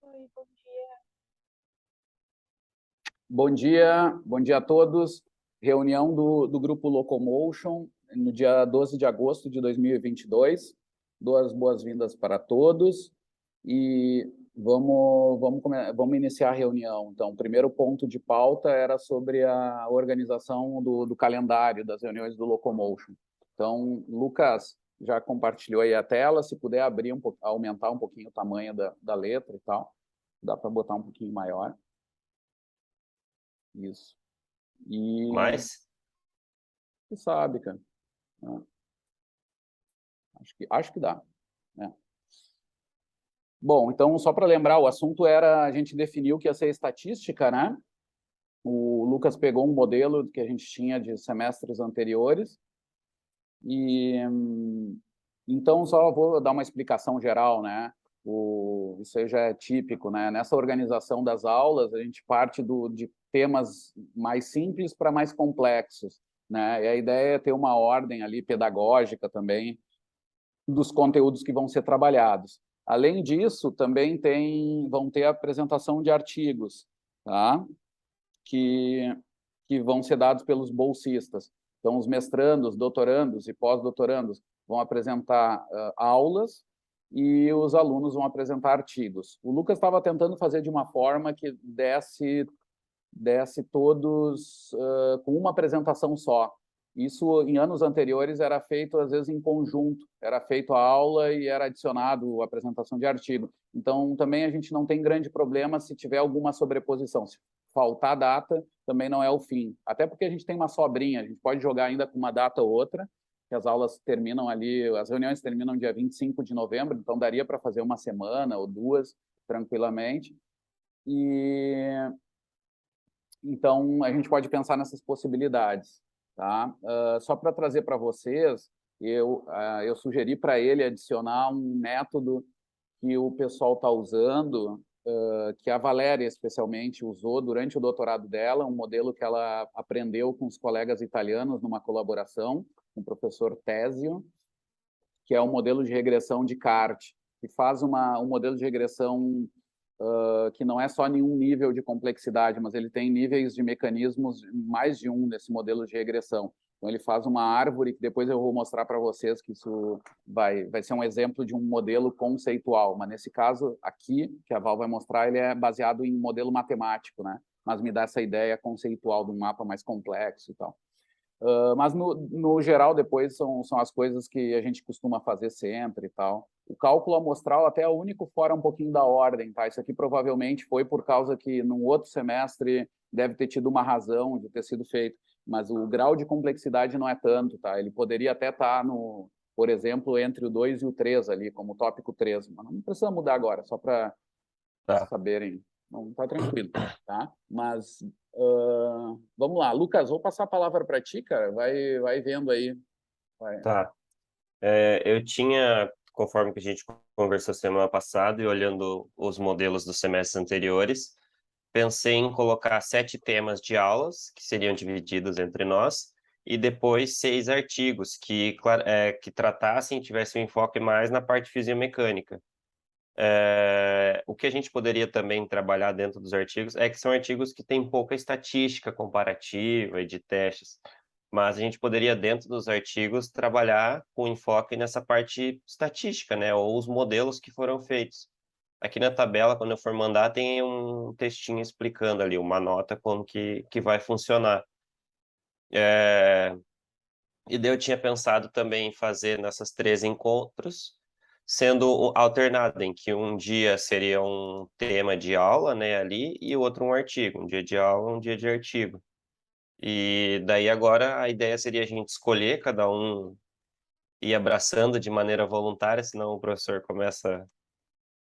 Oi, bom dia. Bom dia a todos. Reunião do Grupo Locomotion, no dia 12 de agosto de 2022. Duas boas-vindas para todos e vamos iniciar a reunião. Então, o primeiro ponto de pauta era sobre a organização do calendário das reuniões do Locomotion. Então, Lucas já compartilhou aí a tela, se puder abrir aumentar um pouquinho o tamanho da letra e tal, dá para botar um pouquinho maior. Isso. E Mas, você sabe, cara. Acho que dá, né? Bom, então, só para lembrar, o assunto era, a gente definiu que ia ser estatística, né? O Lucas pegou um modelo que a gente tinha de semestres anteriores e, então, só vou dar uma explicação geral, né? Isso aí já é típico, né? Nessa organização das aulas, a gente parte de temas mais simples para mais complexos, né? E a ideia é ter uma ordem ali pedagógica também dos conteúdos que vão ser trabalhados. Além disso, também vão ter a apresentação de artigos, tá? que vão ser dados pelos bolsistas. Então, os mestrandos, doutorandos e pós-doutorandos vão apresentar aulas e os alunos vão apresentar artigos. O Lucas estava tentando fazer de uma forma que desse todos com uma apresentação só. Isso, em anos anteriores, era feito, às vezes, em conjunto. Era feito a aula e era adicionado a apresentação de artigo. Então, também a gente não tem grande problema se tiver alguma sobreposição. Se faltar data, também não é o fim. Até porque a gente tem uma sobrinha, a gente pode jogar ainda com uma data ou outra, que as aulas terminam ali, as reuniões terminam dia 25 de novembro, então daria para fazer uma semana ou duas, tranquilamente. Então, a gente pode pensar nessas possibilidades. Tá? Só para trazer para vocês, eu sugeri para ele adicionar um método que o pessoal está usando, que a Valéria, especialmente, usou durante o doutorado dela, um modelo que ela aprendeu com os colegas italianos numa colaboração com o professor Tésio, que é um modelo de regressão de CART, que faz um modelo de regressão que não é só nenhum nível de complexidade, mas ele tem níveis de mecanismos, mais de um nesse modelo de regressão. Então, ele faz uma árvore, que depois eu vou mostrar para vocês que isso vai ser um exemplo de um modelo conceitual, mas nesse caso aqui, que a Val vai mostrar, ele é baseado em modelo matemático, né? Mas me dá essa ideia conceitual de um mapa mais complexo e tal. Mas, no geral, depois são as coisas que a gente costuma fazer sempre e tal. O cálculo amostral até é o único fora um pouquinho da ordem, tá? Isso aqui provavelmente foi por causa que, num outro semestre, deve ter tido uma razão de ter sido feito, mas o grau de complexidade não é tanto, tá? Ele poderia até estar, por exemplo, entre o 2 e o 3 ali, como tópico 3, mas não precisa mudar agora, só para saberem. Não, tá tranquilo, tá? Mas vamos lá. Lucas, vou passar a palavra para ti, cara. Vai vendo aí. Vai. tá. Eu tinha, conforme que a gente conversou semana passada e olhando os modelos dos semestres anteriores, pensei em colocar 7 temas de aulas, que seriam divididos entre nós, e depois 6 artigos que tratassem, tivessem um enfoque mais na parte fisiomecânica. O que a gente poderia também trabalhar dentro dos artigos é que são artigos que têm pouca estatística comparativa e de testes, mas a gente poderia, dentro dos artigos, trabalhar com enfoque nessa parte estatística, né, ou os modelos que foram feitos. Aqui na tabela, quando eu for mandar, tem um textinho explicando ali, uma nota como que vai funcionar. E daí eu tinha pensado também em fazer nessas 3 encontros, sendo alternado, em que um dia seria um tema de aula, né, ali, e o outro um artigo, um dia de aula, um dia de artigo. E daí agora a ideia seria a gente escolher, cada um ir abraçando de maneira voluntária, senão o professor começa a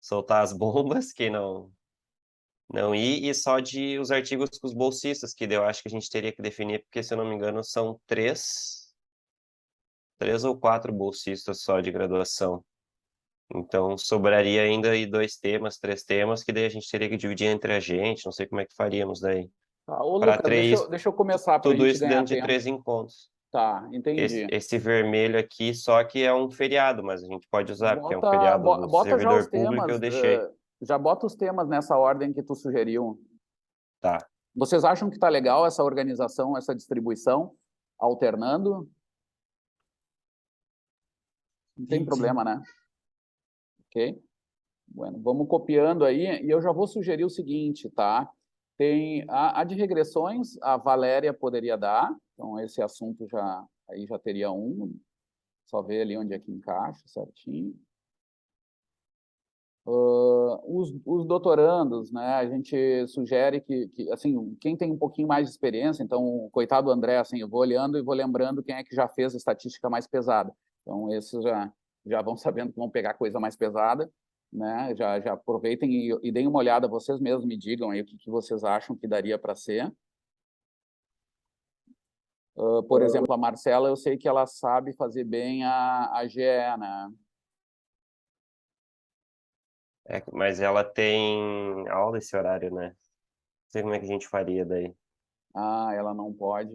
soltar as bombas, quem não ir, e só de os artigos com os bolsistas, que daí eu acho que a gente teria que definir, porque se eu não me engano são 3 ou 4 bolsistas só de graduação. Então, sobraria ainda aí 2 temas, 3 temas, que daí a gente teria que dividir entre a gente, não sei como é que faríamos daí. Tá. Ô, Para Lucas, 3, deixa eu começar para a tudo gente isso ganhar dentro de tempo. 3 encontros. Tá, Esse, entendi. esse vermelho aqui só que é um feriado, mas a gente pode usar, porque é um feriado do Bota já os servidor público, eu temas. deixei. Já bota os temas nessa ordem que tu sugeriu. Tá. Vocês acham que está legal essa organização, essa distribuição, alternando? Não tem problema, né? Ok? Bueno, vamos copiando aí, e eu já vou sugerir o seguinte, tá? Tem a de regressões, a Valéria poderia dar, então esse assunto aí já teria só ver ali onde é que encaixa certinho. Os doutorandos, né? A gente sugere que, assim, quem tem um pouquinho mais de experiência, então, coitado do André, assim, eu vou olhando e vou lembrando quem é que já fez a estatística mais pesada. Então, esses já vão sabendo que vão pegar coisa mais pesada, né? Já aproveitem e deem uma olhada, vocês mesmos me digam aí o que vocês acham que daria para ser. Por exemplo, a Marcela, eu sei que ela sabe fazer bem a GE, né? Mas ela tem aula esse horário, né? Não sei como é que a gente faria daí. Ah, ela não pode.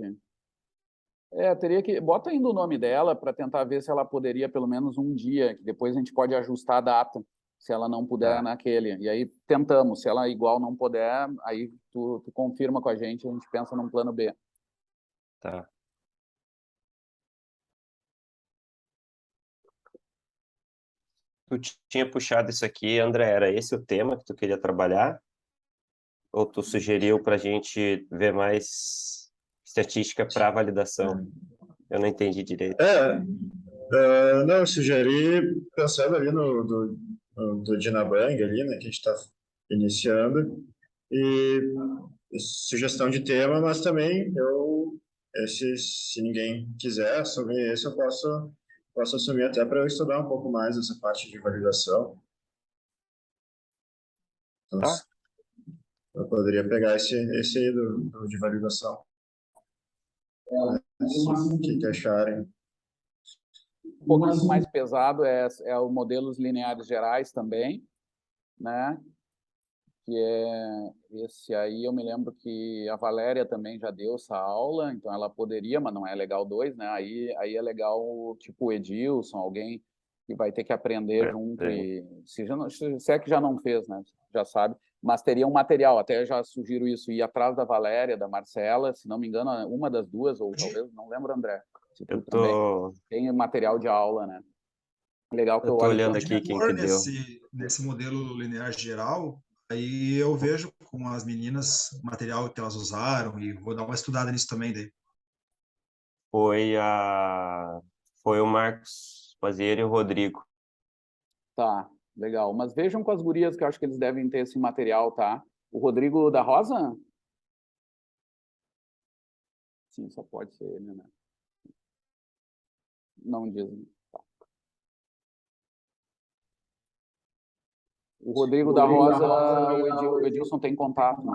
Teria que... Bota ainda o nome dela para tentar ver se ela poderia pelo menos um dia, que depois a gente pode ajustar a data, se ela não puder naquele. E aí tentamos, se ela igual não puder, aí tu confirma com a gente pensa num plano B. Tá. Tu tinha puxado isso aqui, André, era esse o tema que tu queria trabalhar? Ou tu sugeriu para a gente ver mais estatística para validação? Eu não entendi direito. Não, eu sugeri, pensando ali do Dinabang ali, né, que a gente está iniciando, e sugestão de tema, mas também se ninguém quiser assumir esse, eu posso assumir até para eu estudar um pouco mais essa parte de validação. Então, Tá. eu poderia pegar esse aí de validação. O que acharem. Um pouquinho mais pesado é os modelos lineares gerais também, né? Que é esse aí, eu me lembro que a Valéria também já deu essa aula, então ela poderia, mas não é legal 2, né? Aí é legal, tipo o Edilson, alguém que vai ter que aprender junto e se é que já não fez, né? Já sabe, mas teria um material, até já sugiro isso, ir atrás da Valéria, da Marcela, se não me engano, uma das duas, ou talvez, não lembro, André, se tu também tem material de aula, né? Legal que eu tô olho olhando aqui quem que deu. Nesse modelo linear geral, aí eu vejo com as meninas o material que elas usaram e vou dar uma estudada nisso também daí. Foi o Marcos Pazieri e o Rodrigo. Tá, legal. Mas vejam com as gurias que eu acho que eles devem ter esse material, tá? O Rodrigo da Rosa? Sim, só pode ser ele, né? Não diz. Tá. O Rodrigo da Rosa, o Edilson tem contato, né?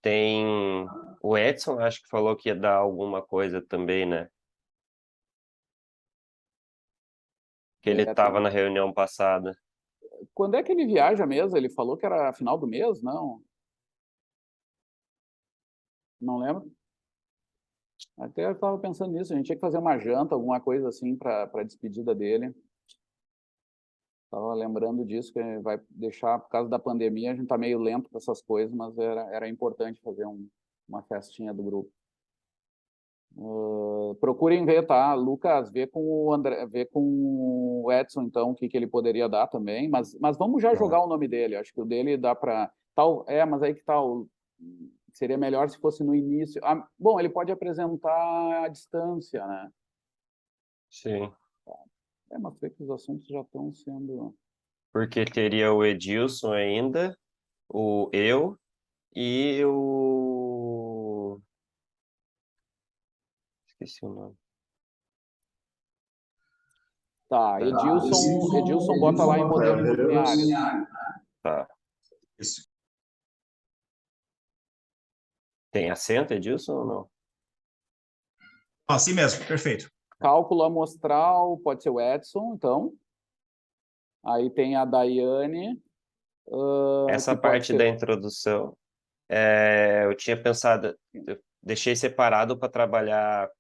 Tem o Edson, acho que falou que ia dar alguma coisa também, né? Que ele estava na reunião passada. Quando é que ele viaja mesmo? Ele falou que era final do mês, não? Não lembro? Até eu estava pensando nisso, a gente tinha que fazer uma janta, alguma coisa assim para a despedida dele. Estava lembrando disso, que vai deixar, por causa da pandemia, a gente está meio lento com essas coisas, mas era importante fazer uma festinha do grupo. Procurem ver, tá? Lucas, vê com o André, vê com o Edson, então, o que ele poderia dar também, mas vamos já jogar o nome dele, acho que o dele dá para... mas aí que tal? Seria melhor se fosse no início. Bom, ele pode apresentar à distância, né? Sim. Mas vê que os assuntos já estão sendo... Porque teria o Edilson ainda, eu e o... Esqueci o nome. Tá, Edilson bota lá em modelos lineares. Tá. Isso. Tem acento, Edilson, ou não? Assim mesmo, perfeito. Cálculo amostral, pode ser o Edson, então. Aí tem a Daiane. Essa parte da introdução, eu tinha pensado, eu deixei separado para trabalhar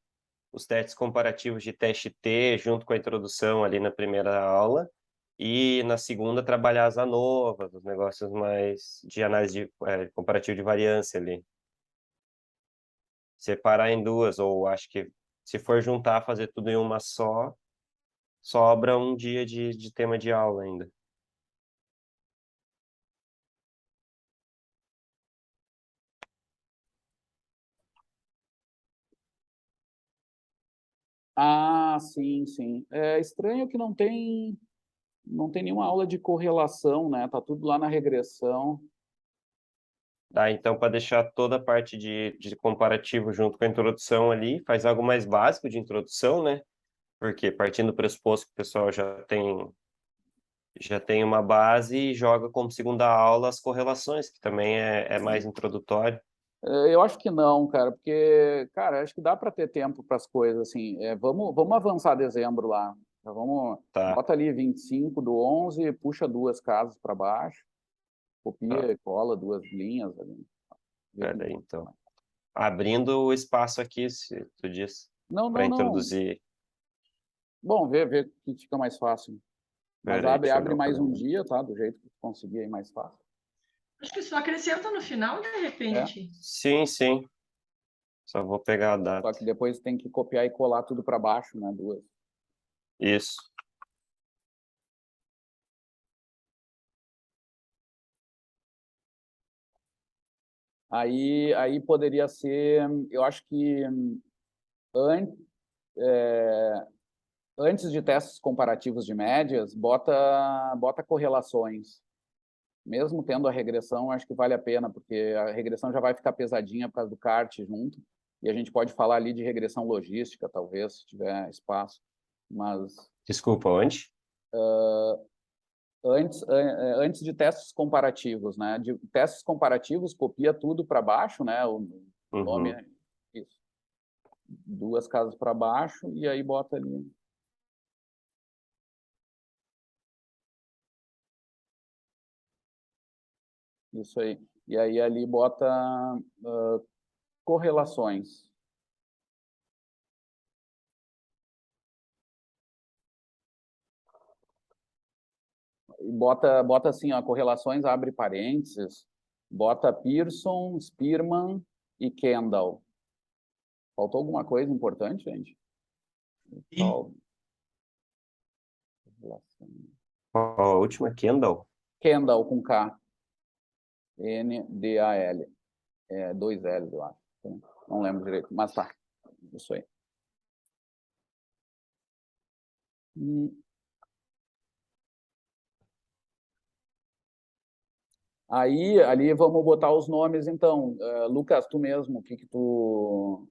os testes comparativos de teste T junto com a introdução ali na primeira aula, e na segunda trabalhar as ANOVAs, os negócios mais de análise comparativo de variância ali. Separar em duas, ou acho que se for juntar, fazer tudo em uma só, sobra um dia de tema de aula ainda. Ah, sim, sim. É estranho que não tem nenhuma aula de correlação, né? Tá tudo lá na regressão. Tá, então, para deixar toda a parte de comparativo junto com a introdução ali, faz algo mais básico de introdução, né? Porque partindo do pressuposto que o pessoal já tem uma base e joga como segunda aula as correlações, que também é mais introdutório. Eu acho que não, cara, porque, cara, acho que dá para ter tempo para as coisas, assim. Vamos avançar dezembro lá. Já vamos, Tá, bota ali 25 do 11, puxa duas casas para baixo, tá. copia e cola duas linhas ali. Vê Pera aí, com- então. Abrindo o espaço aqui, se tu diz, Não, para não, não. introduzir. Bom, vê o que fica mais fácil. Mas Pera aí, deixa eu olhar abre o mais um calendário. dia, tá? Do jeito que tu conseguir aí mais fácil. Acho que só acrescenta no final, de É, repente. Sim, sim. Só vou pegar a só data. que depois tem que copiar e colar tudo para baixo, né? Duas. Isso. Aí poderia ser, eu acho que an- é, antes de testes comparativos de médias, bota correlações. Mesmo tendo a regressão, acho que vale a pena, porque a regressão já vai ficar pesadinha por causa do kart junto, e a gente pode falar ali de regressão logística, talvez, se tiver espaço. Mas Desculpa, onde? antes de testes comparativos, né? De testes comparativos, copia tudo para baixo, né? O nome Uhum. é isso. Duas casas para baixo e aí bota ali. Isso aí. E aí ali bota correlações. E bota assim, ó, correlações, abre parênteses, bota Pearson, Spearman e Kendall. Faltou alguma coisa importante, gente? E Qual a última? Kendall? Kendall com K. Ndal. Dois L's, eu acho. Não lembro direito, mas tá. Isso aí. Aí, ali vamos botar os nomes, então. Lucas, tu mesmo, o que que tu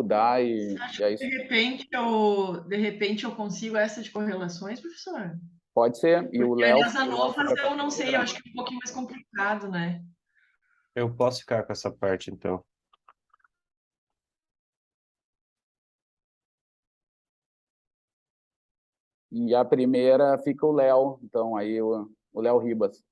dá e aí De repente eu consigo essa de correlações, professor? pode ser. E o Porque Léo, as ANOVAs fica com a eu não sei, eu primeira. acho que é um pouquinho mais complicado, né? Eu posso ficar com essa parte, então. E a primeira fica o Léo, então aí o Léo Ribas.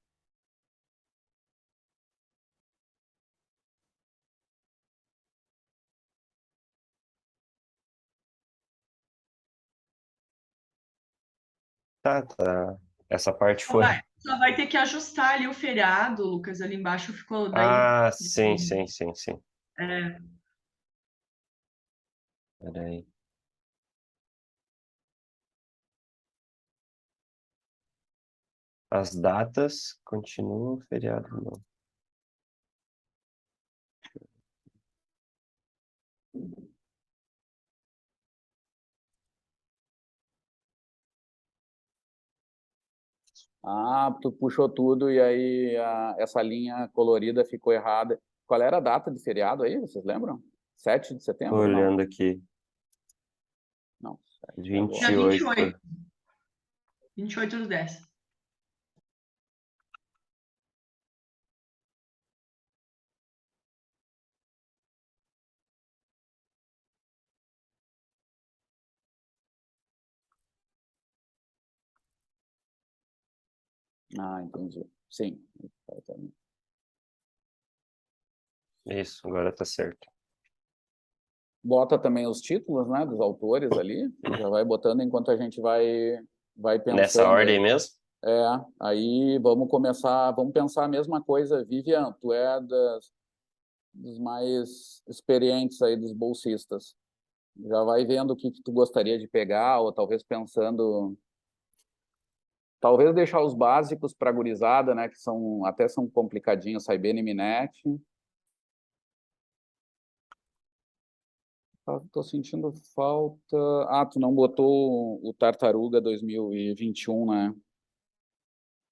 Tá, tá. Essa parte Só foi. vai, só vai ter que ajustar ali o feriado, Lucas, ali embaixo ficou daí. Ah, sim, sim, sim, sim. É, Peraí. As datas continuam feriado, não. Ah, tu puxou tudo e aí essa linha colorida ficou errada. Qual era a data de feriado aí, vocês lembram? 7 de Tô setembro? Não. olhando aqui. Não, 7 dia agora. 28. 28/10. Ah, entendi. Sim. Isso, agora tá certo. Bota também os títulos, né, dos autores ali, já vai botando enquanto a gente vai pensando. Nessa ordem mesmo? Aí vamos pensar a mesma coisa. Vivian, tu é dos mais experientes aí dos bolsistas. Já vai vendo o que tu gostaria de pegar, ou talvez pensando... Talvez deixar os básicos para a gurizada, né, que até são complicadinhos, Saibene e Minetti. Tô sentindo falta... Ah, tu não botou o Tartaruga 2021, né?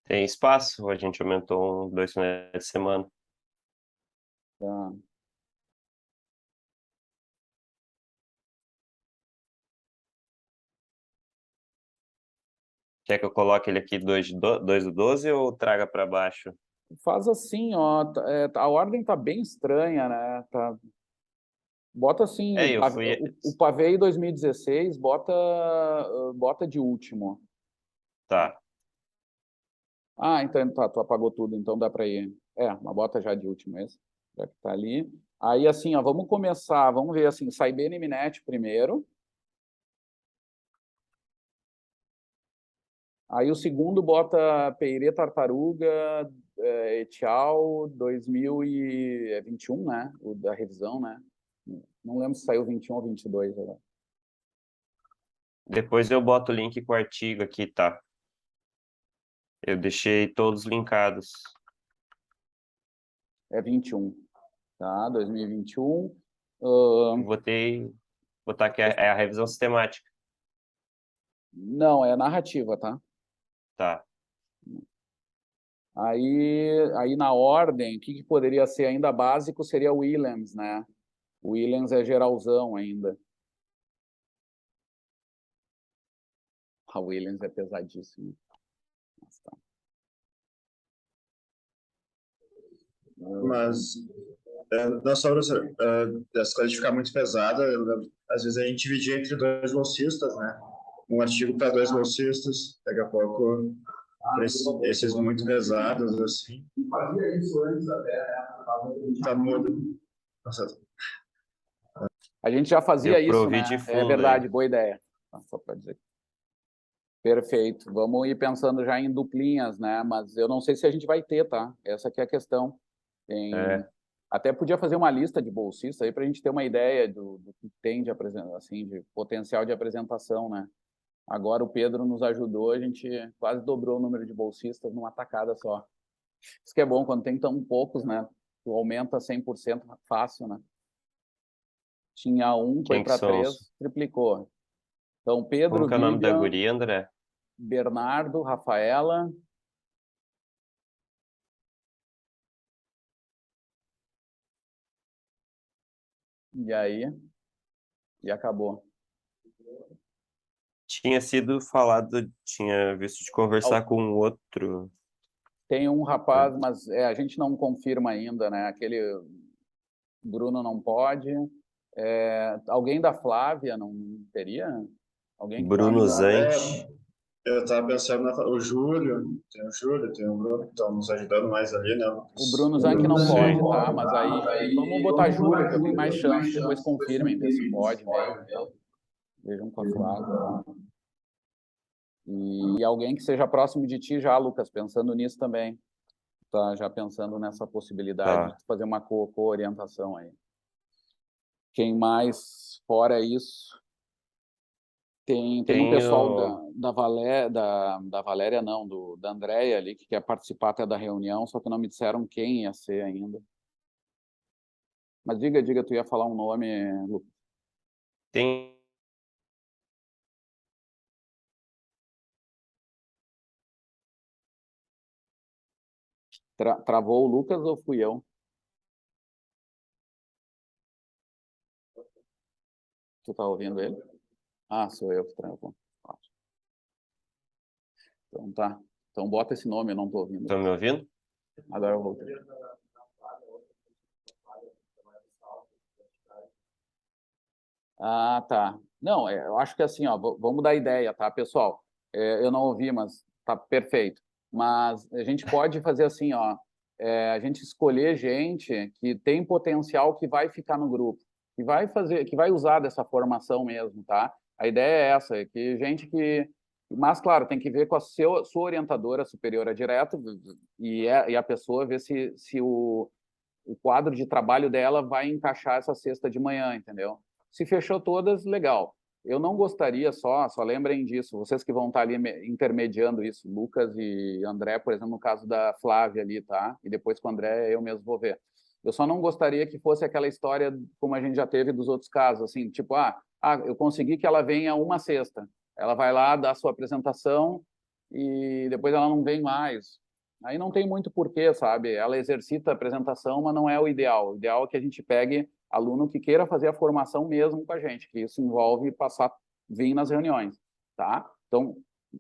Tem espaço? A gente aumentou 2 finais de semana. Tá. Quer que eu coloque ele aqui 2 do 12 ou traga para baixo? Faz assim, ó, a ordem tá bem estranha, né? Bota assim, Eu fui... o Pavei 2016, bota de último. Tá. Ah, então tá, tu apagou tudo, então dá para ir. Mas bota já de último esse, já que tá ali. Aí assim, ó, vamos começar, vamos ver assim, Saibene e Minetti primeiro. Aí o segundo bota Peirê Tartaruga, Etial 2021, né? O da revisão, né? Não lembro se saiu 21 ou 22 agora. Depois eu boto o link com o artigo aqui, tá? Eu deixei todos linkados. É 21, tá? 2021. Botar aqui é a revisão sistemática. Não, é narrativa, tá? Tá. Aí na ordem, o que poderia ser ainda básico seria o Williams, né? O Williams é geralzão ainda. A Williams é pesadíssimo. Mas nas obras, as coisas ficam muito pesadas, às vezes a gente dividia entre dois bolsistas, né? Um artigo para dois bolsistas, daqui a pouco esses muito pesados, assim. Fazia isso antes até, tá mudo. A gente já fazia Eu isso, provi né? de É fundo verdade, aí. boa ideia. Só para dizer. Perfeito. Vamos ir pensando já em duplinhas, né? Mas eu não sei se a gente vai ter, tá? Essa aqui é a questão. Até podia fazer uma lista de bolsistas aí para a gente ter uma ideia do que tem de assim, de potencial de apresentação, né? Agora o Pedro nos ajudou, a gente quase dobrou o número de bolsistas numa tacada só. Isso que é bom, quando tem tão poucos, né? Tu aumenta 100% fácil, né? Tinha um, foi Quem que para são 3, triplicou. Então, Como Pedro, que é o nome da Vivian, guria, André? Bernardo, Rafaela. E aí? E acabou. Tinha sido falado, tinha visto de conversar com outro. Tem um rapaz, mas a gente não confirma ainda, né? Aquele Bruno não pode. Alguém da Flávia não teria? Alguém que Bruno tá... Zante. Eu estava pensando o Júlio, tem o Bruno que estão nos ajudando mais ali, né? O Bruno Zanck não Sim. pode, tá? Mas aí vamos botar Júlio, que eu tenho mais chance. Depois confirmem, ver se pode mesmo. Então, vejam com a Flávia. E alguém que seja próximo de ti já, Lucas, pensando nisso também. Tá já pensando nessa possibilidade de fazer uma co-orientação aí. Quem mais, fora isso? Tem um pessoal da Valéria, não, da Andréia ali, que quer participar até da reunião, só que não me disseram quem ia ser ainda. Mas diga, tu ia falar um nome, Lucas. Tem Travou o Lucas ou fui eu? Tu tá ouvindo ele? Ah, sou eu que travou. Ótimo. Então tá. Então bota esse nome, eu não tô ouvindo. Estão me ouvindo? Agora eu voltei. Ah, tá. Não, eu acho que assim, ó, vamos dar ideia, tá, pessoal? Eu não ouvi, mas tá perfeito. Mas a gente pode fazer assim, ó, a gente escolher gente que tem potencial que vai ficar no grupo. que vai usar dessa formação mesmo, tá? A ideia é essa, é que gente que... Mas, claro, tem que ver com a sua orientadora superiora direto e a pessoa ver se o quadro de trabalho dela vai encaixar essa sexta de manhã, entendeu? Se fechou todas, legal. Eu não gostaria só lembrem disso, vocês que vão estar ali intermediando isso, Lucas e André, por exemplo, no caso da Flávia ali, tá? E depois com o André eu mesmo vou ver. Eu só não gostaria que fosse aquela história como a gente já teve dos outros casos, assim, tipo, eu consegui que ela venha uma sexta. Ela vai lá, dá a sua apresentação e depois ela não vem mais. Aí não tem muito porquê, sabe? Ela exercita a apresentação, mas não é o ideal. O ideal é que a gente pegue aluno que queira fazer a formação mesmo com a gente, que isso envolve vir nas reuniões, tá? Então,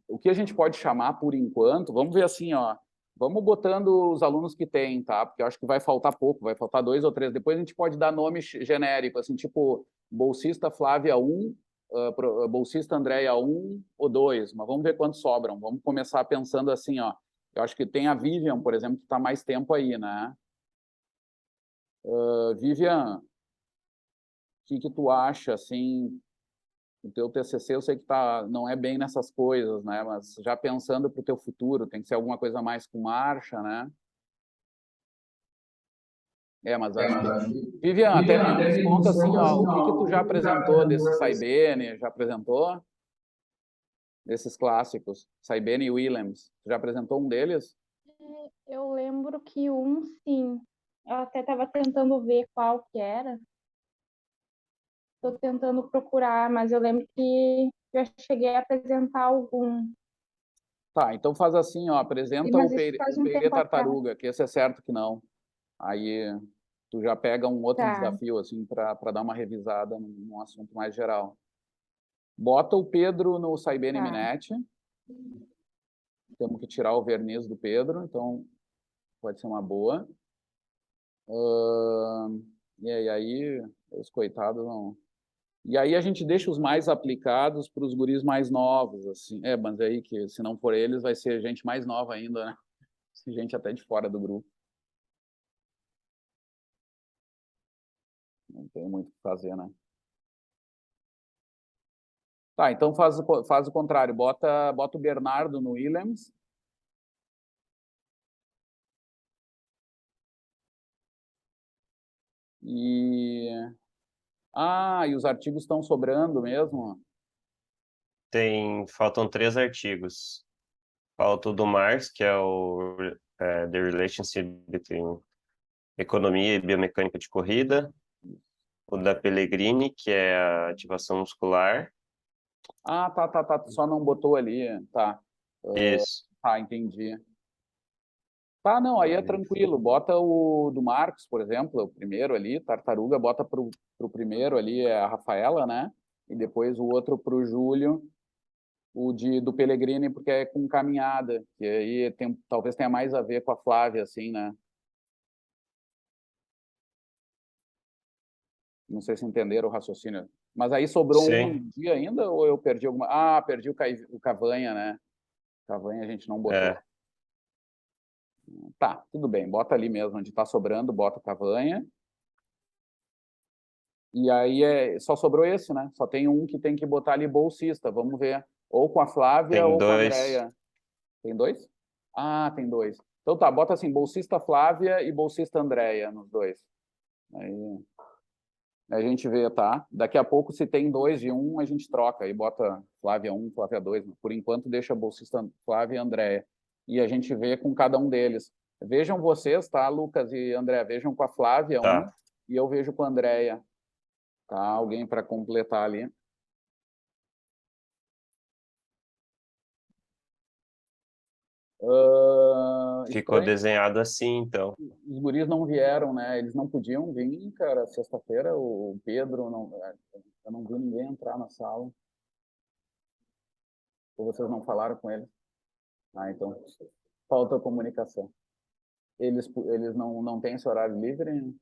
o que a gente pode chamar por enquanto, vamos ver assim, ó, vamos botando os alunos que tem, tá? Porque eu acho que vai faltar pouco, vai faltar 2 ou 3. Depois a gente pode dar nome genérico, assim, tipo bolsista Flávia 1, bolsista Andréia 1 ou 2, mas vamos ver quantos sobram. Vamos começar pensando assim, ó. Eu acho que tem a Vivian, por exemplo, que está mais tempo aí, né? Vivian, o que tu acha, assim, o teu TCC, eu sei que não é bem nessas coisas, né? Mas já pensando para o teu futuro, tem que ser alguma coisa mais com marcha, né? Mas acho que... Vivian, até me conta assim, ó, o que tu já apresentou desse Saibene, já apresentou? Desses clássicos, Saibene e Williams. Tu já apresentou um deles? Eu lembro que sim. Eu até estava tentando ver qual que era. Estou tentando procurar, mas eu lembro que eu cheguei a apresentar algum. Tá, então faz assim, ó, apresenta Mas o isso faz um Peire tempo atrás. Tartaruga, que esse é certo que não. Aí tu já pega um outro Tá. desafio, assim, para dar uma revisada num assunto mais geral. Bota o Pedro no Saibene Tá. Minetti. Temos que tirar o verniz do Pedro, então pode ser uma boa. E aí, os coitados não... E aí a gente deixa os mais aplicados para os guris mais novos, assim. Mas aí que se não for eles, vai ser gente mais nova ainda, né? Gente até de fora do grupo. Não tem muito o que fazer, né? Tá, então faz o contrário. Bota o Bernardo no Williams. E os artigos estão sobrando mesmo? Faltam 3 artigos. Falta o do Marx, que é o The Relationship Between Economia e Biomecânica de Corrida. O da Pellegrini, que é a ativação muscular. Tá. Só não botou ali. Tá. Isso. Entendi. Tá, não, aí é tranquilo. Bota o do Marcos, por exemplo, o primeiro ali, Tartaruga, bota pro primeiro ali, é a Rafaela, né? E depois o outro pro Júlio, do Pellegrini, porque é com caminhada, que aí talvez tenha mais a ver com a Flávia, assim, né? Não sei se entenderam o raciocínio. Mas aí sobrou um dia ainda, ou eu perdi alguma... perdi o Cavanha, né? Cavanha a gente não botou. Tá, tudo bem, bota ali mesmo, onde está sobrando, bota o Cavanha. E aí só sobrou esse, né? Só tem um que tem que botar ali bolsista, vamos ver. Ou com a Flávia ou com a Andréia. Tem 2? Tem 2. Então tá, bota assim, bolsista Flávia e bolsista Andréia nos 2. Aí a gente vê, tá? Daqui a pouco, se tem 2 de um, a gente troca. Aí bota Flávia 1, Flávia 2. Por enquanto, deixa bolsista Flávia e Andréia. E a gente vê com cada um deles. Vejam vocês, tá, Lucas e André? Vejam com a Flávia 1 e eu vejo com a Andréia. Tá? Alguém para completar ali. Ficou desenhado assim, então. Os guris não vieram, né? Eles não podiam vir, cara, sexta-feira. O Pedro, eu não vi ninguém entrar na sala. Ou vocês não falaram com eles? Então, falta comunicação. Eles não têm esse horário livre?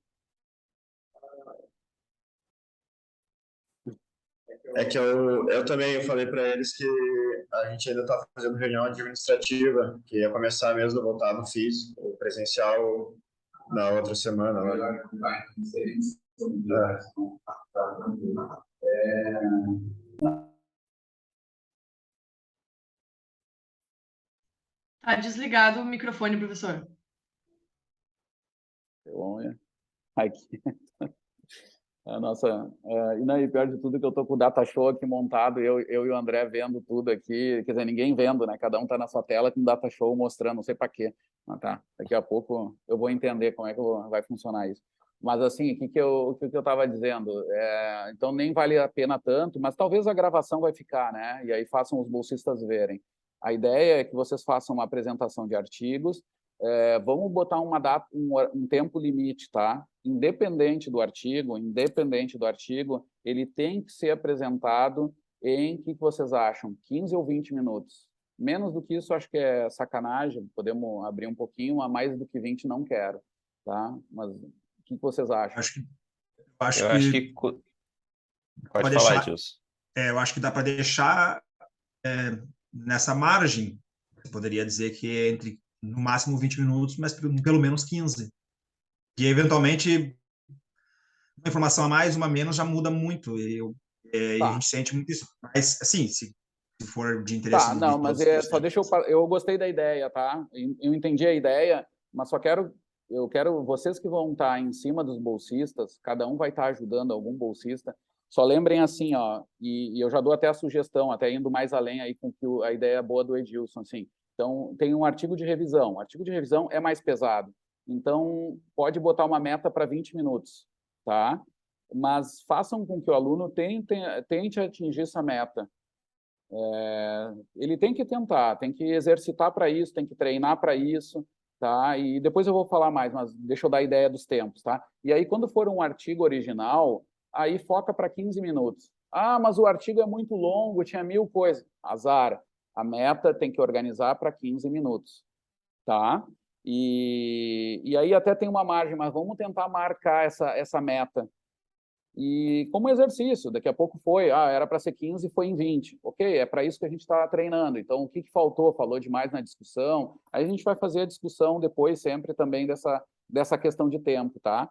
É que eu também falei para eles que a gente ainda está fazendo reunião administrativa, que ia começar mesmo a voltar no físico, presencial, na outra semana. Tá desligado o microfone, professor. Aqui. A nossa, e não, e pior de tudo que eu tô com o data show aqui montado, eu e o André vendo tudo aqui, quer dizer, ninguém vendo, né? Cada um tá na sua tela com o data show mostrando, não sei para quê. Mas tá, daqui a pouco eu vou entender como é que vai funcionar isso. Mas assim, o que eu estava dizendo? Então nem vale a pena tanto, mas talvez a gravação vai ficar, né? E aí façam os bolsistas verem. A ideia é que vocês façam uma apresentação de artigos. Vamos botar uma data, um tempo limite, tá? Independente do artigo, ele tem que ser apresentado em, o que vocês acham? 15 ou 20 minutos. Menos do que isso, acho que é sacanagem, podemos abrir um pouquinho, a mais do que 20 não quero, tá? Mas o que vocês acham? Eu acho que... Pode falar, Edilson. Eu acho que dá para deixar nessa margem, eu poderia dizer que é entre no máximo 20 minutos, mas pelo menos 15. E, eventualmente, uma informação a mais, uma a menos, já muda muito. E a gente sente muito isso. Mas, assim, se for de interesse de não, mas só deixa eu gostei da ideia, tá? Eu entendi a ideia, mas eu quero vocês que vão estar em cima dos bolsistas, cada um vai estar ajudando algum bolsista. Só lembrem assim, ó, e eu já dou até a sugestão, até indo mais além aí com a ideia boa do Edilson, assim. Então, tem um artigo de revisão. O artigo de revisão é mais pesado. Então, pode botar uma meta para 20 minutos, tá? Mas façam com que o aluno tente atingir essa meta. Ele tem que tentar, tem que exercitar para isso, tem que treinar para isso, tá? E depois eu vou falar mais, mas deixa eu dar a ideia dos tempos, tá? E aí, quando for um artigo original, aí foca para 15 minutos. Ah, mas o artigo é muito longo, tinha 1000 coisas. Azar. A meta tem que organizar para 15 minutos, tá? E aí até tem uma margem, mas vamos tentar marcar essa meta. E como exercício, daqui a pouco era para ser 15, foi em 20. Ok, é para isso que a gente está treinando. Então, o que faltou? Falou demais na discussão. Aí a gente vai fazer a discussão depois sempre também dessa questão de tempo, tá?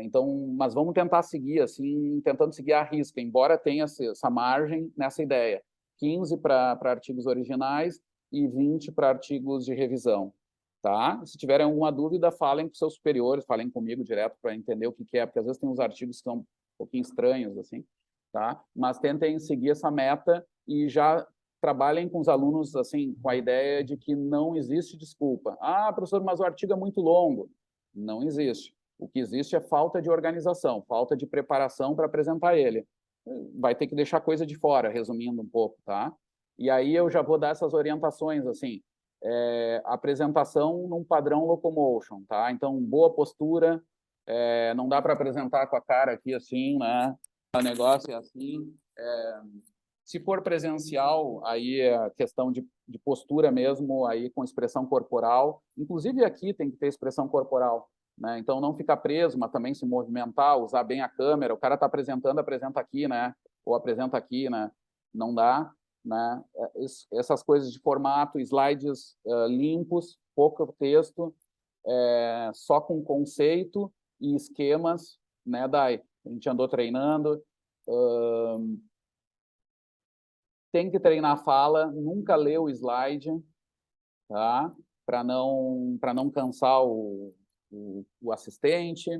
Então, mas vamos tentar seguir assim, tentando seguir a risca, embora tenha essa margem nessa ideia. 15 para artigos originais e 20 para artigos de revisão, tá? Se tiverem alguma dúvida, falem com seus superiores, falem comigo direto para entender o que é, porque às vezes tem uns artigos que são um pouquinho estranhos, assim, tá? Mas tentem seguir essa meta e já trabalhem com os alunos, assim, com a ideia de que não existe desculpa. Ah, professor, mas o artigo é muito longo. Não existe. O que existe é falta de organização, falta de preparação para apresentar ele. Vai ter que deixar coisa de fora, resumindo um pouco, tá? E aí eu já vou dar essas orientações, assim, apresentação num padrão locomotion, tá? Então, boa postura, não dá para apresentar com a cara aqui assim, né? O negócio é assim. Se for presencial, aí é questão de postura mesmo, aí com expressão corporal. Inclusive aqui tem que ter expressão corporal, né? Então, não ficar preso, mas também se movimentar, usar bem a câmera. O cara está apresentando, apresenta aqui, né? Ou apresenta aqui, né? Não dá, né? Essas coisas de formato, slides limpos, pouco texto, só com conceito e esquemas, né, Dai? A gente andou treinando. Tem que treinar a fala, nunca ler o slide, tá? Para não cansar o assistente.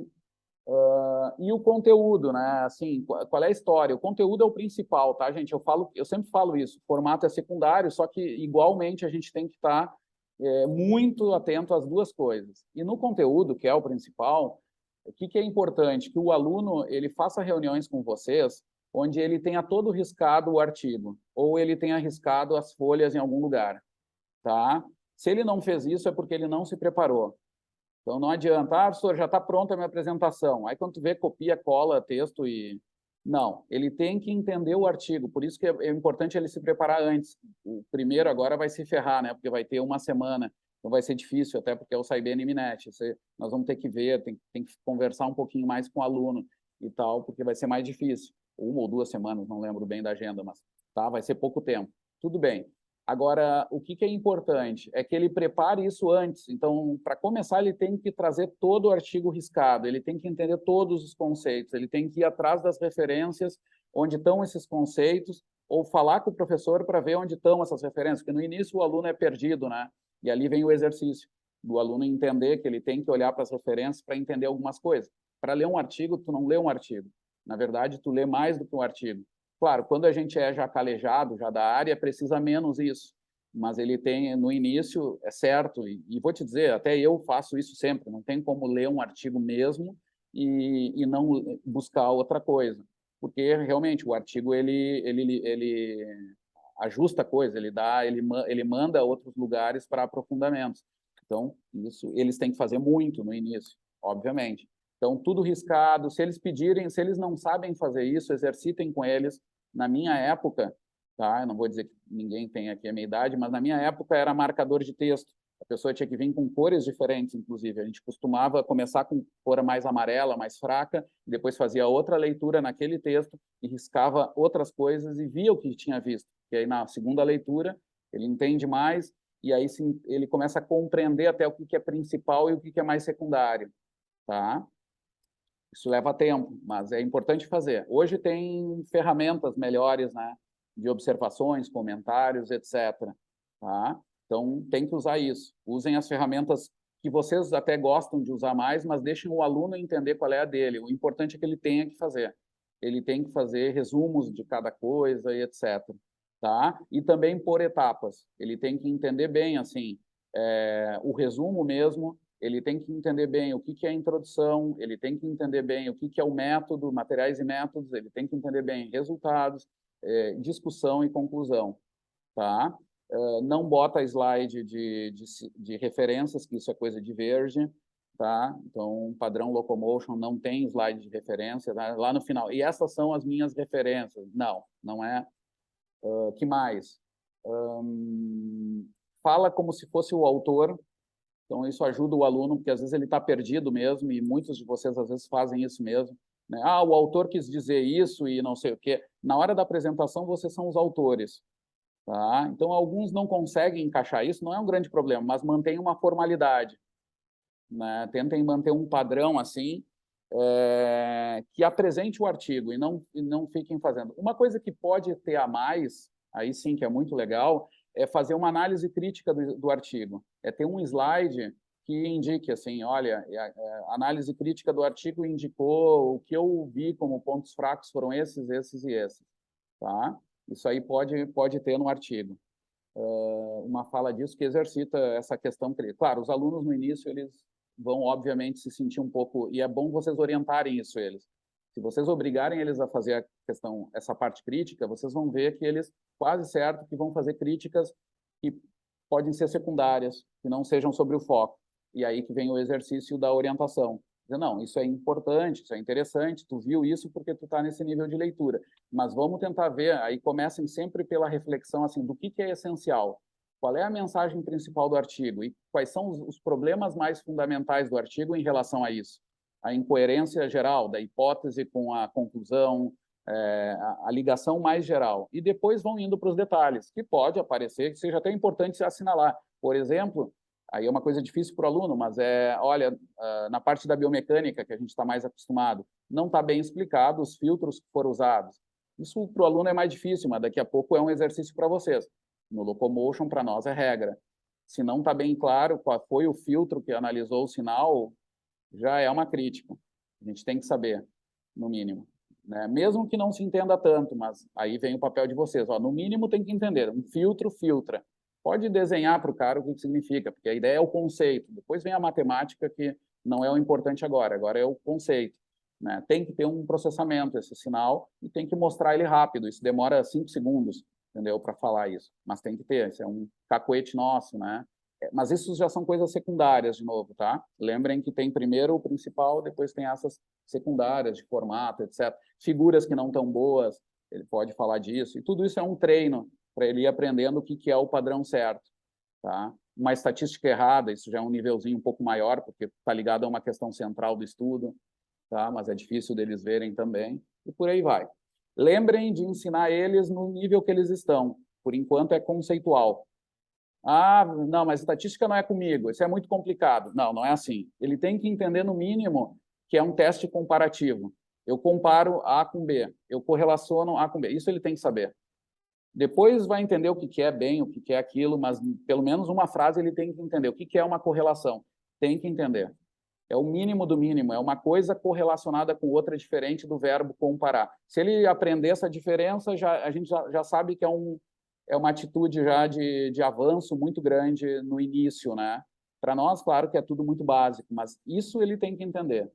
E o conteúdo, né? Assim, qual é a história? O conteúdo é o principal, tá, gente? Eu sempre falo isso. O formato é secundário, só que igualmente a gente tem que estar muito atento às duas coisas. E no conteúdo, que é o principal, o que é importante? Que o aluno ele faça reuniões com vocês, onde ele tenha todo riscado o artigo, ou ele tenha riscado as folhas em algum lugar, tá? Se ele não fez isso, é porque ele não se preparou. Então, não adianta, professor, já está pronta a minha apresentação. Aí, quando tu vê, copia, cola texto e... Não, ele tem que entender o artigo, por isso que é importante ele se preparar antes. O primeiro agora vai se ferrar, né? Porque vai ter uma semana, então vai ser difícil, até porque é o Saibem Niminete. Nós vamos ter que ver, tem que conversar um pouquinho mais com o aluno e tal, porque vai ser mais difícil. 1 ou 2 semanas, não lembro bem da agenda, mas tá, vai ser pouco tempo. Tudo bem. Agora, o que é importante é que ele prepare isso antes. Então, para começar, ele tem que trazer todo o artigo riscado, ele tem que entender todos os conceitos, ele tem que ir atrás das referências onde estão esses conceitos, ou falar com o professor para ver onde estão essas referências, porque no início o aluno é perdido, né? E ali vem o exercício do aluno entender que ele tem que olhar para as referências para entender algumas coisas. Para ler um artigo, tu não lê um artigo. Na verdade, tu lê mais do que um artigo. Claro, quando a gente é já calejado, já da área, precisa menos isso. Mas ele tem, no início, é certo, e vou te dizer, até eu faço isso sempre, não tem como ler um artigo mesmo e não buscar outra coisa. Porque, realmente, o artigo, ele ajusta a coisa, ele manda a outros lugares para aprofundamentos. Então, isso eles têm que fazer muito no início, obviamente. Então, tudo riscado. Se eles pedirem, se eles não sabem fazer isso, exercitem com eles. Na minha época, tá? Eu não vou dizer que ninguém tem aqui a minha idade, mas na minha época era marcador de texto. A pessoa tinha que vir com cores diferentes, inclusive. A gente costumava começar com cor mais amarela, mais fraca, depois fazia outra leitura naquele texto e riscava outras coisas e via o que tinha visto. E aí, na segunda leitura, ele entende mais e aí sim, ele começa a compreender até o que é principal e o que é mais secundário, tá? Isso leva tempo, mas é importante fazer. Hoje tem ferramentas melhores, né, de observações, comentários, etc. Tá? Então, tem que usar isso. Usem as ferramentas que vocês até gostam de usar mais, mas deixem o aluno entender qual é a dele. O importante é que ele tenha que fazer. Ele tem que fazer resumos de cada coisa e etc. Tá? E também por etapas. Ele tem que entender bem, assim, o resumo mesmo. Ele tem que entender bem o que é a introdução, ele tem que entender bem o que é o método, materiais e métodos, ele tem que entender bem resultados, discussão e conclusão, tá? Não bota slide de referências, que isso é coisa de verde, tá? Então, padrão Locomotion não tem slide de referência, tá? Lá no final. E essas são as minhas referências. Não, não é. Que mais? Fala como se fosse o autor. Então, isso ajuda o aluno, porque às vezes ele está perdido mesmo, e muitos de vocês às vezes fazem isso mesmo, né? Ah, o autor quis dizer isso e não sei o quê. Na hora da apresentação, vocês são os autores, tá? Então, alguns não conseguem encaixar isso, não é um grande problema, mas mantenham uma formalidade, né? Tentem manter um padrão assim, que apresente o artigo e não fiquem fazendo. Uma coisa que pode ter a mais, aí sim que é muito legal, é fazer uma análise crítica do artigo. É ter um slide que indique assim, olha, a análise crítica do artigo indicou o que eu vi como pontos fracos foram esses, esses e esses, tá? Isso aí pode ter no artigo. Uma fala disso que exercita essa questão crítica. Claro, os alunos no início, eles vão, obviamente, se sentir um pouco... E é bom vocês orientarem isso eles. Se vocês obrigarem eles a fazer a questão, essa parte crítica, vocês vão ver que eles, quase certo, que vão fazer críticas que podem ser secundárias, que não sejam sobre o foco. E aí que vem o exercício da orientação. Dizer, não, isso é importante, isso é interessante, tu viu isso porque tu está nesse nível de leitura. Mas vamos tentar ver, aí comecem sempre pela reflexão assim, do que é essencial. Qual é a mensagem principal do artigo e quais são os problemas mais fundamentais do artigo em relação a isso? A incoerência geral da hipótese com a conclusão, a ligação mais geral. E depois vão indo para os detalhes, que pode aparecer, que seja até importante se assinalar. Por exemplo, aí é uma coisa difícil para o aluno, mas olha, na parte da biomecânica, que a gente está mais acostumado, não está bem explicado os filtros que foram usados. Isso para o aluno é mais difícil, mas daqui a pouco é um exercício para vocês. No Locomotion, para nós, é regra. Se não está bem claro qual foi o filtro que analisou o sinal, já é uma crítica. A gente tem que saber, no mínimo. Né? Mesmo que não se entenda tanto, mas aí vem o papel de vocês. Ó, no mínimo tem que entender. Um filtro filtra. Pode desenhar para o cara o que significa, porque a ideia é o conceito. Depois vem a matemática, que não é o importante agora é o conceito. Né? Tem que ter um processamento, esse sinal, e tem que mostrar ele rápido. Isso demora 5 segundos, entendeu? Para falar isso. Mas tem que ter. Isso é um cacuete nosso, né? Mas isso já são coisas secundárias, de novo, tá? Lembrem que tem primeiro o principal, depois tem essas secundárias de formato, etc. Figuras que não estão boas, ele pode falar disso. E tudo isso é um treino para ele ir aprendendo o que é o padrão certo, tá? Uma estatística errada, isso já é um nívelzinho um pouco maior, porque está ligado a uma questão central do estudo, tá? Mas é difícil deles verem também. E por aí vai. Lembrem de ensinar eles no nível que eles estão. Por enquanto é conceitual. Ah, não, mas estatística não é comigo, isso é muito complicado. Não, não é assim. Ele tem que entender, no mínimo, que é um teste comparativo. Eu comparo A com B, eu correlaciono A com B. Isso ele tem que saber. Depois vai entender o que é bem, o que é aquilo, mas pelo menos uma frase ele tem que entender. O que é uma correlação? Tem que entender. É o mínimo do mínimo, é uma coisa correlacionada com outra diferente do verbo comparar. Se ele aprender essa diferença, a gente já sabe que é uma atitude já de avanço muito grande no início, né? Para nós, claro que é tudo muito básico, mas isso ele tem que entender.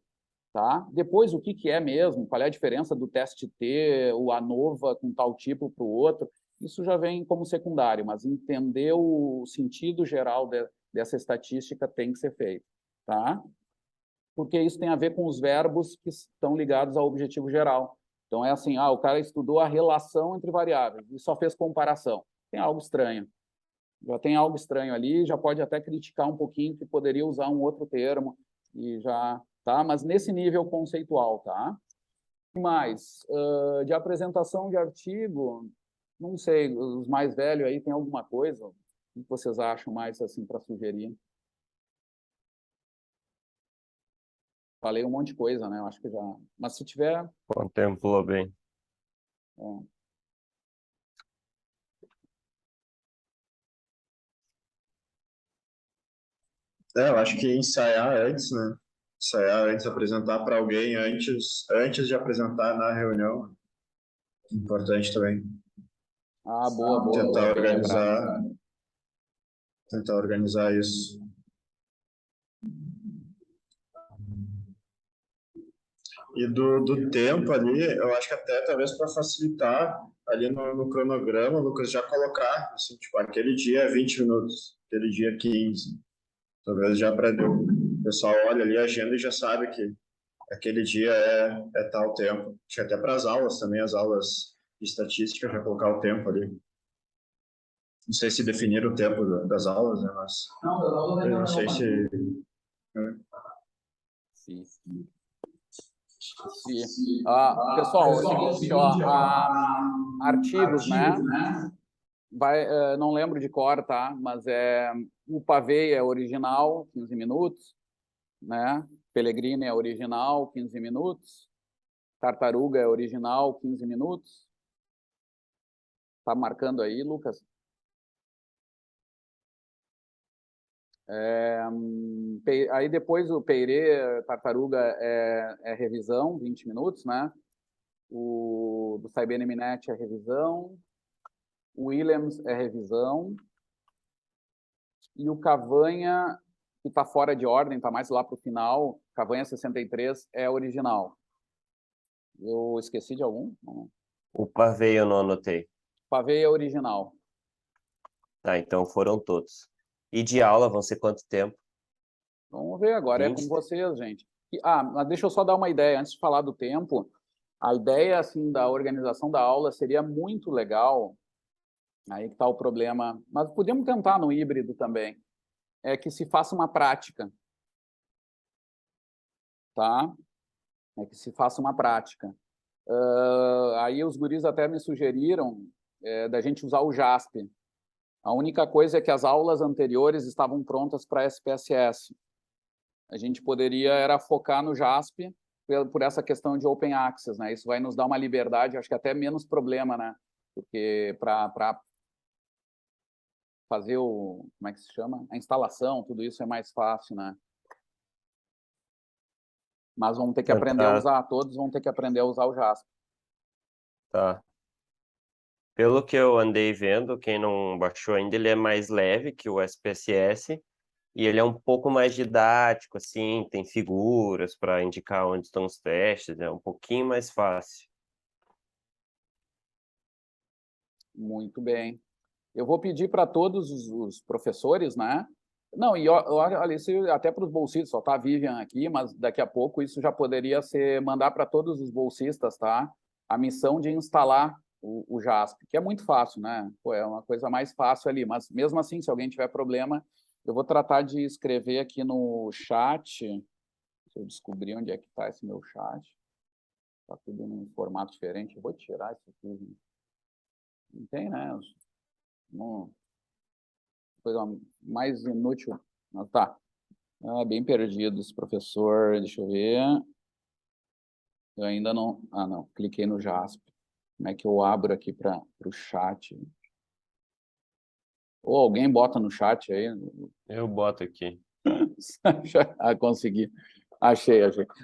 Tá? Depois, o que é mesmo, qual é a diferença do teste T, o ANOVA com tal tipo para o outro, isso já vem como secundário, mas entender o sentido geral dessa estatística tem que ser feito. Tá? Porque isso tem a ver com os verbos que estão ligados ao objetivo geral. Então, é assim, o cara estudou a relação entre variáveis e só fez comparação. Tem algo estranho. Já tem algo estranho ali, já pode até criticar um pouquinho que poderia usar um outro termo e já, tá? Mas nesse nível conceitual, tá? Mais, de apresentação de artigo, não sei, os mais velhos aí tem alguma coisa? O que vocês acham mais assim para sugerir? Falei um monte de coisa, né? Eu acho que já. Mas se tiver. Contemplou bem. Eu acho que ensaiar antes, né? Ensaiar antes, apresentar para alguém antes de apresentar na reunião. Importante também. Boa, boa. Tentar Bem lembrado. tentar organizar isso. E do tempo ali, eu acho que até talvez para facilitar ali no cronograma, Lucas, já colocar, assim, tipo, aquele dia é 20 minutos, aquele dia é 15. Talvez já para o pessoal olha ali a agenda e já sabe que aquele dia é tal tempo. Acho que até para as aulas também, as aulas de estatística, já colocar o tempo ali. Não sei se definir o tempo das aulas, né? Mas eu não sei se... Sim. Pessoal, é o seguinte, artigos, né? Não lembro de cor, tá? Mas o Pavei é original, 15 minutos, né? Pellegrini é original, 15 minutos. Tartaruga é original, 15 minutos. Tá marcando aí, Lucas? Aí depois o Peire, Tartaruga é revisão, 20 minutos, né? O do Saibene Minetti é revisão. O Williams é revisão. E o Cavanha, que está fora de ordem, está mais lá para o final, Cavanha 63 é original. Eu esqueci de algum? Não. O Pavei eu não anotei. Pavei é original. Tá, então foram todos. E de aula vão ser quanto tempo? Vamos ver agora, 20? é com vocês, gente. Mas deixa eu só dar uma ideia, antes de falar do tempo. A ideia, assim, da organização da aula seria muito legal, aí que está o problema, mas podemos tentar no híbrido também, é que se faça uma prática, tá? É que se faça uma prática. Aí os guris até me sugeriram da gente usar o JASP. A única coisa é que as aulas anteriores estavam prontas para SPSS. A gente poderia focar no JASP por essa questão de Open Access, né? Isso vai nos dar uma liberdade, acho que até menos problema, né? Porque para fazer como é que se chama? A instalação, tudo isso é mais fácil, né? Mas vamos ter que aprender a usar, todos vão ter que aprender a usar o JASP. Tá. Pelo que eu andei vendo, quem não baixou ainda, ele é mais leve que o SPSS e ele é um pouco mais didático, assim, tem figuras para indicar onde estão os testes, é um pouquinho mais fácil. Muito bem. Eu vou pedir para todos os professores, né? Não, e olha, isso até para os bolsistas, só está a Vivian aqui, mas daqui a pouco isso já poderia ser mandar para todos os bolsistas, tá? A missão de instalar o JASP, que é muito fácil, né? Pô, é uma coisa mais fácil ali, mas mesmo assim, se alguém tiver problema, eu vou tratar de escrever aqui no chat. Se eu descobrir onde é que está esse meu chat. Está tudo num formato diferente. Eu vou tirar isso aqui. Não tem, né? Coisa mais inútil. Tá. Bem perdido esse professor. Deixa eu ver. Eu ainda não... não. Cliquei no JASP. Como é que eu abro aqui para o chat? Ou alguém bota no chat aí. Eu boto aqui. Consegui. Achei.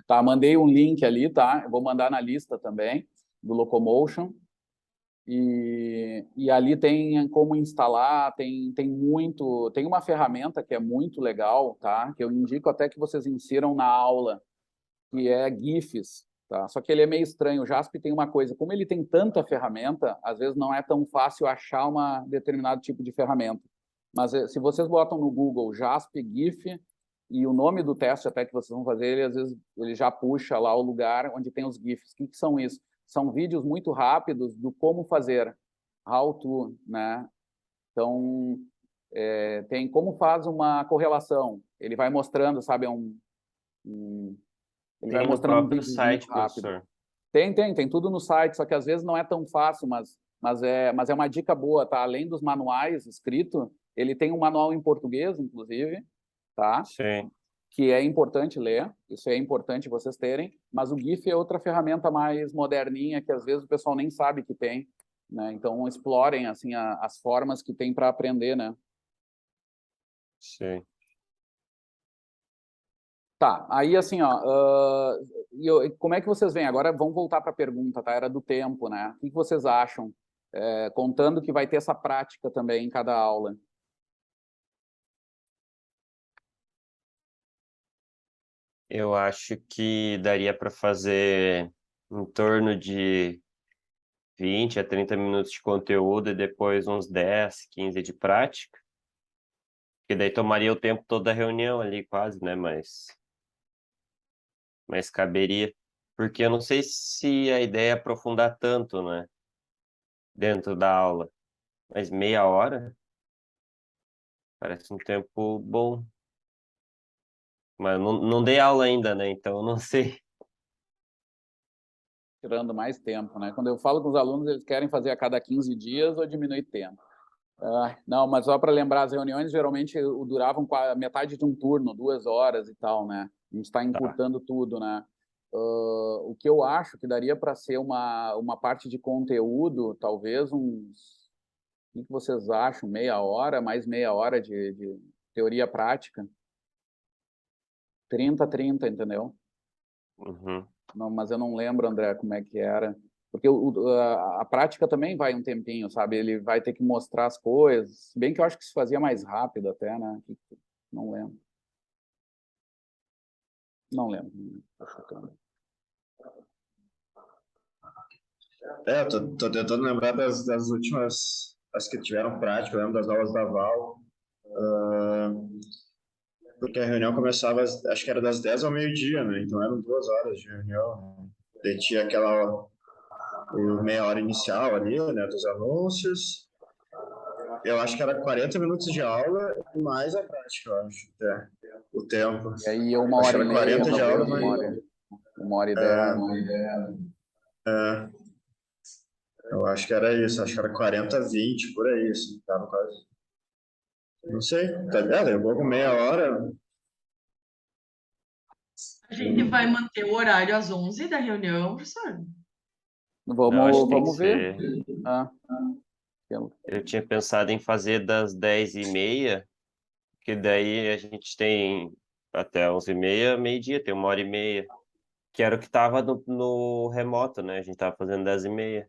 Tá, mandei um link ali, tá? Eu vou mandar na lista também, do Locomotion. E ali tem como instalar, tem uma ferramenta que é muito legal, tá? Que eu indico até que vocês insiram na aula, que é GIFs, tá? Só que ele é meio estranho. O JASP tem uma coisa, como ele tem tanta ferramenta, às vezes não é tão fácil achar uma determinado tipo de ferramenta. Mas se vocês botam no Google JASP GIF e o nome do teste até que vocês vão fazer, ele às vezes ele já puxa lá o lugar onde tem os GIFs. O que são isso? São vídeos muito rápidos do como fazer, how to, né? Então, tem como faz uma correlação. Ele vai mostrando, sabe, ele vai Tem no mostrando um próprio vídeo site, rápido. professor. Tem tudo no site, só que às vezes não é tão fácil, mas é uma dica boa, tá? Além dos manuais escritos, ele tem um manual em português, inclusive, tá? Sim. Que é importante ler, isso é importante vocês terem, mas o GIF é outra ferramenta mais moderninha que às vezes o pessoal nem sabe que tem, né? Então explorem assim as formas que tem para aprender, né? Sim. Tá, aí assim, ó, como é que vocês veem? Agora vamos voltar para a pergunta, tá? Era do tempo, né? O que vocês acham? Contando que vai ter essa prática também em cada aula. Eu acho que daria para fazer em torno de 20 a 30 minutos de conteúdo e depois uns 10, 15 de prática. Porque daí tomaria o tempo todo da reunião ali, quase, né? Mas caberia. Porque eu não sei se a ideia é aprofundar tanto, né? Dentro da aula. Mas meia hora parece um tempo bom. Mas não dei aula ainda, né? Então eu não sei. Tirando mais tempo, né? Quando eu falo com os alunos, eles querem fazer a cada 15 dias ou diminuir tempo. Não, mas só para lembrar, as reuniões geralmente duravam metade de um turno, 2 horas e tal, né? A gente está encurtando tudo, né? O que eu acho que daria para ser uma parte de conteúdo, talvez uns... O que vocês acham? Meia hora, mais meia hora de teoria prática? 30, entendeu? Uhum. Não, mas eu não lembro, André, como é que era. Porque a prática também vai um tempinho, sabe? Ele vai ter que mostrar as coisas. Se bem que eu acho que se fazia mais rápido até, né? Não lembro. Não lembro. Tô chutando. Tô tentando lembrar das últimas, as que tiveram prática, eu lembro das aulas da Val, porque a reunião começava, acho que era das 10 ao meio-dia, né? Então eram 2 horas de reunião, né? Daí tinha aquela meia hora inicial ali, né, dos anúncios. Eu acho que era 40 minutos de aula e mais a prática, eu acho, o tempo. E aí 1 Acho que hora e era meia, 40 de aula, talvez, mas... 1 hora e 10. Eu acho que era isso, acho que era 40, 20, por aí, assim, tava quase. Não sei, tá ligado? Eu vou com meia hora. A gente vai manter o horário às 11 da reunião, professor? Não, acho que tem que Vamos ver. ser. Ah, Eu tinha pensado em fazer das 10h30, que daí a gente tem até 11h30, meio-dia, tem 1 hora e meia. Que era o que estava no remoto, né? A gente estava fazendo 10h30.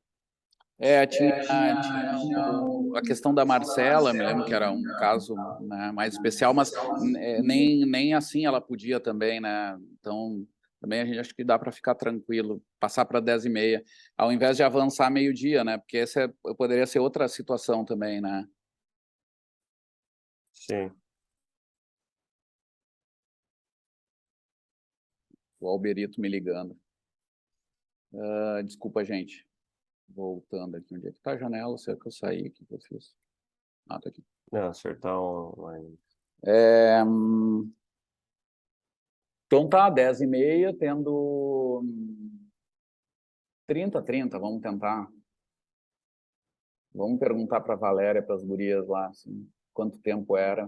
tinha a questão da Marcela, me lembro que era um caso, né, mais especial, mas nem assim ela podia também, né? Então, também a gente acho que dá para ficar tranquilo, passar para 10h30, ao invés de avançar meio-dia, né? Porque essa poderia ser outra situação também, né? Sim. O Alberito me ligando. Desculpa, gente. Voltando aqui, onde é que tá a janela? Será que eu saí? O que eu fiz? Tá aqui. Não, o senhor tá online. Então tá, 10h30, tendo 30, vamos tentar. Vamos perguntar para a Valéria, para as gurias lá, assim, quanto tempo era.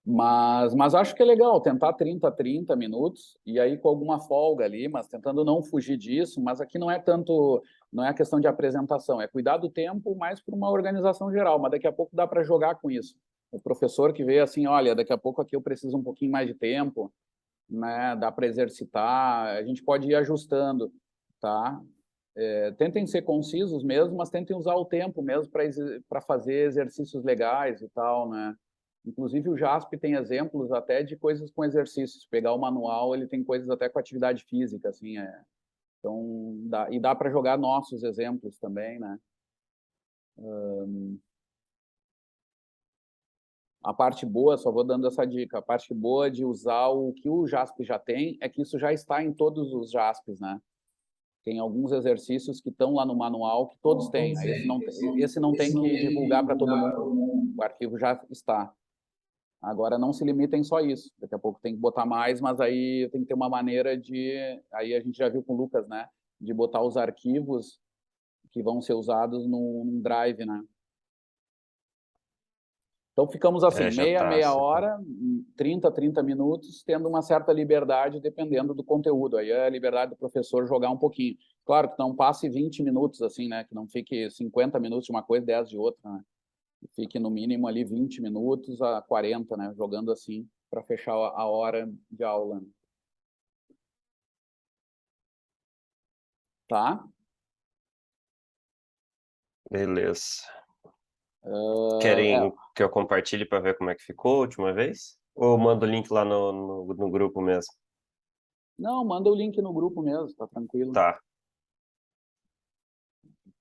Mas acho que é legal tentar 30 minutos, e aí com alguma folga ali, mas tentando não fugir disso. Mas aqui não é tanto, não é a questão de apresentação, é cuidar do tempo mais por uma organização geral, mas daqui a pouco dá para jogar com isso. O professor que vê assim, olha, daqui a pouco aqui eu preciso um pouquinho mais de tempo, né? Dá para exercitar, a gente pode ir ajustando, tá? Tentem ser concisos mesmo, mas tentem usar o tempo mesmo para fazer exercícios legais e tal, né? Inclusive o JASP tem exemplos até de coisas com exercícios. Pegar o manual, ele tem coisas até com atividade física, assim, Então, dá para jogar nossos exemplos também, né? A parte boa, só vou dando essa dica, a parte boa de usar o que o JASP já tem é que isso já está em todos os JASPs, né? Tem alguns exercícios que estão lá no manual que todos têm. Esse não tem que divulgar para todo mundo. O arquivo já está. Agora, não se limitem só isso. Daqui a pouco tem que botar mais, mas aí tem que ter uma maneira de... Aí a gente já viu com o Lucas, né? De botar os arquivos que vão ser usados num drive, né? Então, ficamos assim, já tá, meia assim. hora, 30 minutos, tendo uma certa liberdade, dependendo do conteúdo. Aí é a liberdade do professor jogar um pouquinho. Claro que não passe 20 minutos, assim, né? Que não fique 50 minutos de uma coisa e 10 de outra, né? Fique no mínimo ali 20 minutos a 40, né? Jogando assim, para fechar a hora de aula. Tá? Beleza. É, Querem que eu compartilhe para ver como é que ficou a última vez? Ou eu mando o link lá no grupo mesmo? Não, manda o link no grupo mesmo, tá tranquilo. Tá.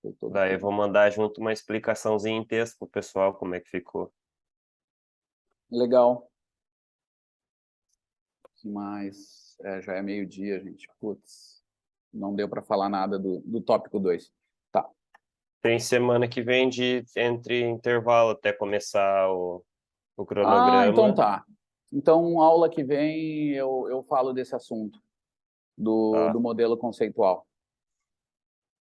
Foi todo Daí eu tempo. vou mandar junto uma explicaçãozinha em texto pro pessoal como é que ficou. Legal. Mas já é meio-dia, gente. Putz, não deu para falar nada do tópico 2. Tá. Tem semana que vem entre intervalo até começar o cronograma. Então tá. Então, aula que vem eu falo desse assunto, Tá, do modelo conceitual.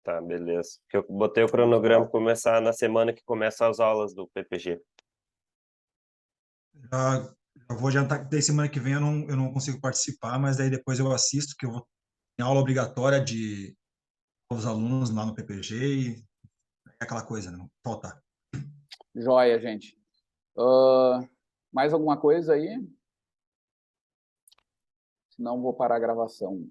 tá, beleza. Porque eu botei o cronograma começar na semana que começa as aulas do PPG. Eu vou adiantar que daí semana que vem eu não consigo participar, mas daí depois eu assisto, que eu vou em aula obrigatória de os alunos lá no PPG e é aquela coisa, não faltar. Joia, gente. Mais alguma coisa aí? Senão vou parar a gravação.